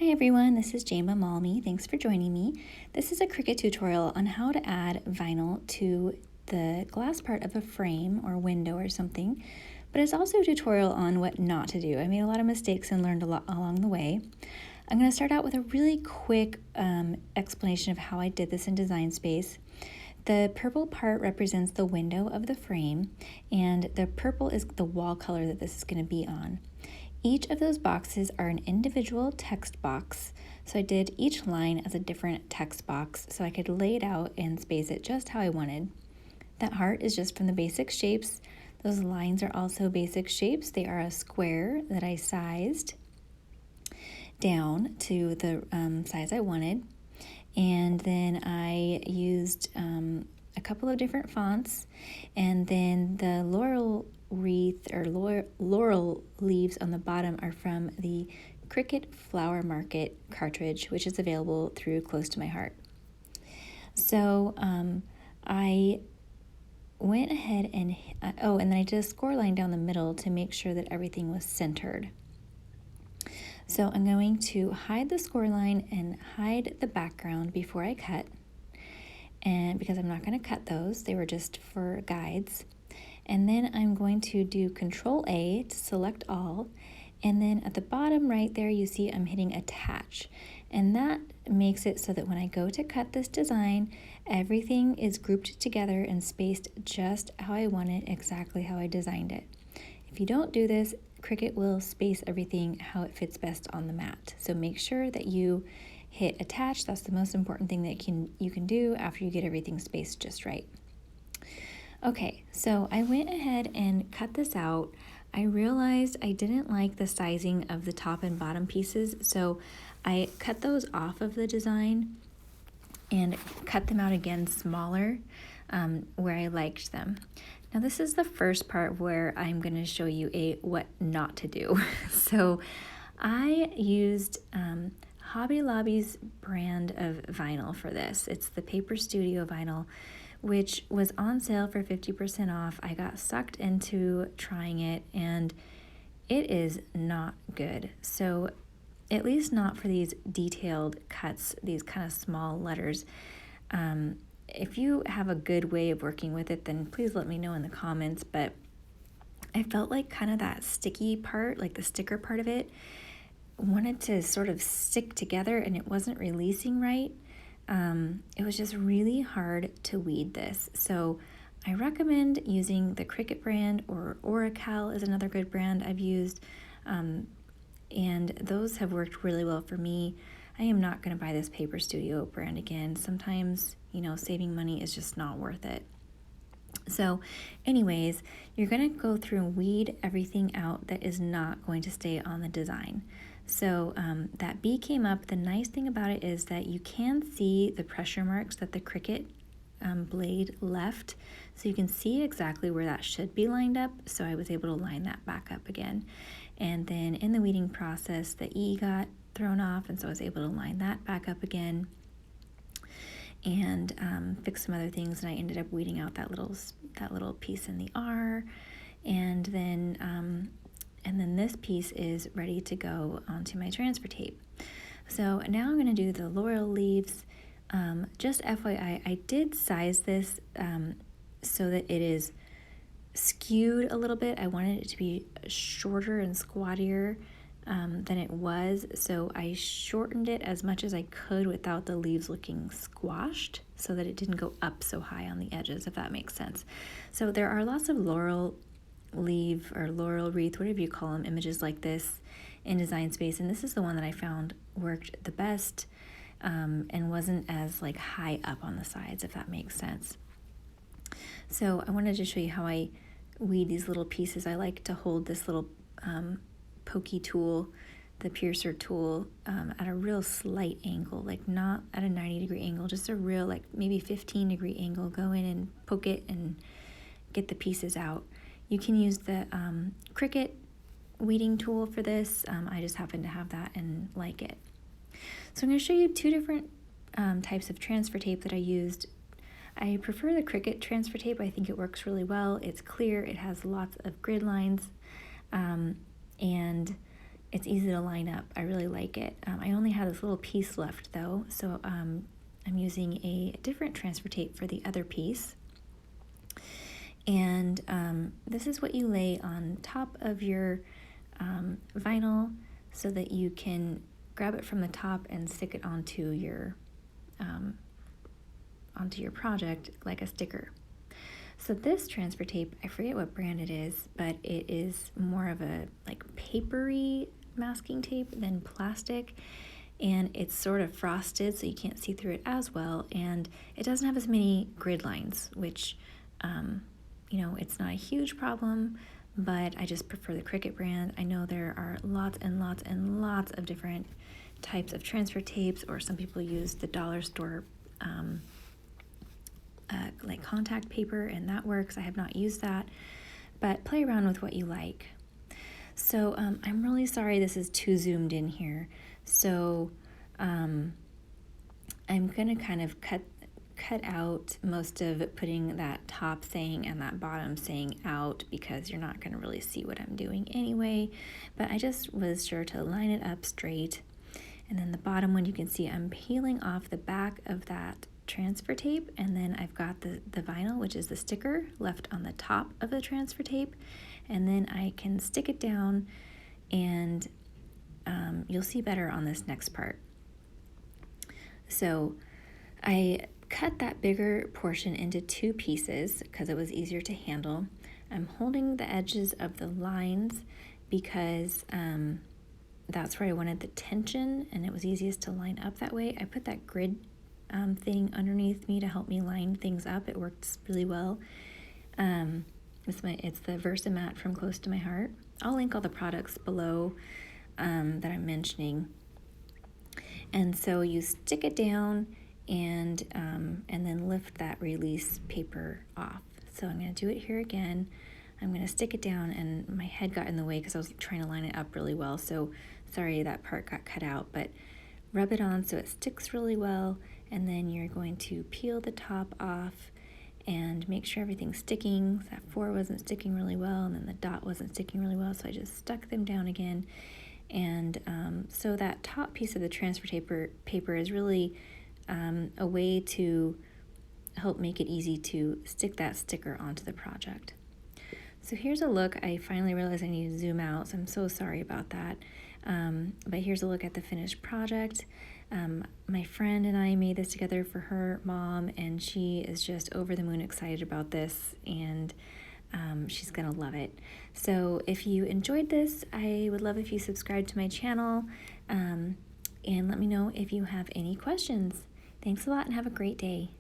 Hi everyone, this is Jama Malmi. Thanks for joining me. This is a Cricut tutorial on how to add vinyl to the glass part of a frame or window or something, but it's also a tutorial on what not to do. I made a lot of mistakes and learned a lot along the way. I'm going to start out with a really quick explanation of how I did this in Design Space. The purple part represents the window of the frame, and the purple is the wall color that this is going to be on. Each of those boxes are an individual text box, so I did each line as a different text box so I could lay it out and space it just how I wanted. That heart is just from the basic shapes. Those lines are also basic shapes. They are a square that I sized down to the size I wanted. And then I used a couple of different fonts, and then the Laurel Leaves on the bottom are from the Cricut Flower Market cartridge, which is available through Close to My Heart. So I went ahead and then I did a score line down the middle to make sure that everything was centered. So I'm going to hide the score line and hide the background before I cut, and because I'm not going to cut those, they were just for guides. And then I'm going to do Control A to select all, and then at the bottom right there you see I'm hitting attach, and that makes it so that when I go to cut this design, everything is grouped together and spaced just how I want it, exactly how I designed it. If you don't do this, Cricut will space everything how it fits best on the mat. So make sure that you hit attach. That's the most important thing that you can do after you get everything spaced just right. Okay, so I went ahead and cut this out. I realized I didn't like the sizing of the top and bottom pieces, so I cut those off of the design and cut them out again smaller where I liked them. Now this is the first part where I'm going to show you what not to do. So I used Hobby Lobby's brand of vinyl for this. It's the Paper Studio vinyl, which was on sale for 50% off. I got sucked into trying it, and it is not good. So at least not for these detailed cuts, these kind of small letters. If you have a good way of working with it, then please let me know in the comments. But I felt like kind of that sticky part, like the sticker part of it, wanted to sort of stick together and it wasn't releasing right. It was just really hard to weed this. So I recommend using the Cricut brand, or Oracal is another good brand I've used. And those have worked really well for me. I am not going to buy this Paper Studio brand again. Sometimes, saving money is just not worth it. So anyways, you're going to go through and weed everything out that is not going to stay on the design. So that B came up. The nice thing about it is that you can see the pressure marks that the Cricut blade left. So you can see exactly where that should be lined up. So I was able to line that back up again. And then in the weeding process, the E got thrown off, and so I was able to line that back up again and fix some other things, and I ended up weeding out that little piece in the R, and then this piece is ready to go onto my transfer tape. So now I'm going to do the Laurel Leaves. Just FYI, I did size this so that it is skewed a little bit. I wanted it to be shorter and squattier than it was, so I shortened it as much as I could without the leaves looking squashed, so that it didn't go up so high on the edges, if that makes sense. So there are lots of laurel leaf or laurel wreath, whatever you call them, images like this in Design Space, and this is the one that I found worked the best and wasn't as high up on the sides, if that makes sense. So I wanted to show you how I weed these little pieces. I like to hold this little pokey tool, the piercer tool, at a real slight angle, not at a 90-degree angle, just a real maybe 15-degree angle. Go in and poke it and get the pieces out. You can use the Cricut weeding tool for this. I just happen to have that and like it. So I'm going to show you two different types of transfer tape that I used. I prefer the Cricut transfer tape. I think it works really well. It's clear, it has lots of grid lines, and it's easy to line up. I really like it. I only have this little piece left though, so I'm using a different transfer tape for the other piece. And this is what you lay on top of your vinyl so that you can grab it from the top and stick it onto your project like a sticker. So this transfer tape, I forget what brand it is, but it is more of a like papery masking tape than plastic, and it's sort of frosted so you can't see through it as well, and it doesn't have as many grid lines, which it's not a huge problem, but I just prefer the Cricut brand. I know there are lots and lots and lots of different types of transfer tapes, or some people use the dollar store like contact paper, and that works. I have not used that, but play around with what you like. So I'm really sorry this is too zoomed in here. So I'm gonna kind of cut out most of putting that top saying and that bottom saying out, because you're not gonna really see what I'm doing anyway, but I just was sure to line it up straight. And then the bottom one, you can see I'm peeling off the back of that transfer tape, and then I've got the vinyl, which is the sticker, left on the top of the transfer tape, and then I can stick it down, and you'll see better on this next part. So I cut that bigger portion into two pieces because it was easier to handle. I'm holding the edges of the lines because that's where I wanted the tension, and it was easiest to line up that way. I put that grid thing underneath me to help me line things up. It works really well. It's the Versamat from Close to My Heart. I'll link all the products below that I'm mentioning. And so you stick it down and then lift that release paper off. So I'm going to do it here again. I'm going to stick it down, and my head got in the way because I was trying to line it up really well. So sorry that part got cut out, but rub it on so it sticks really well. And then you're going to peel the top off and make sure everything's sticking. That 4 wasn't sticking really well, and then the dot wasn't sticking really well, so I just stuck them down again. And so that top piece of the transfer paper is really a way to help make it easy to stick that sticker onto the project. So here's a look. I finally realized I need to zoom out, so I'm so sorry about that. But here's a look at the finished project. My friend and I made this together for her mom, and she is just over the moon excited about this, and she's gonna love it. So if you enjoyed this, I would love if you subscribe to my channel, and let me know if you have any questions. Thanks a lot and have a great day.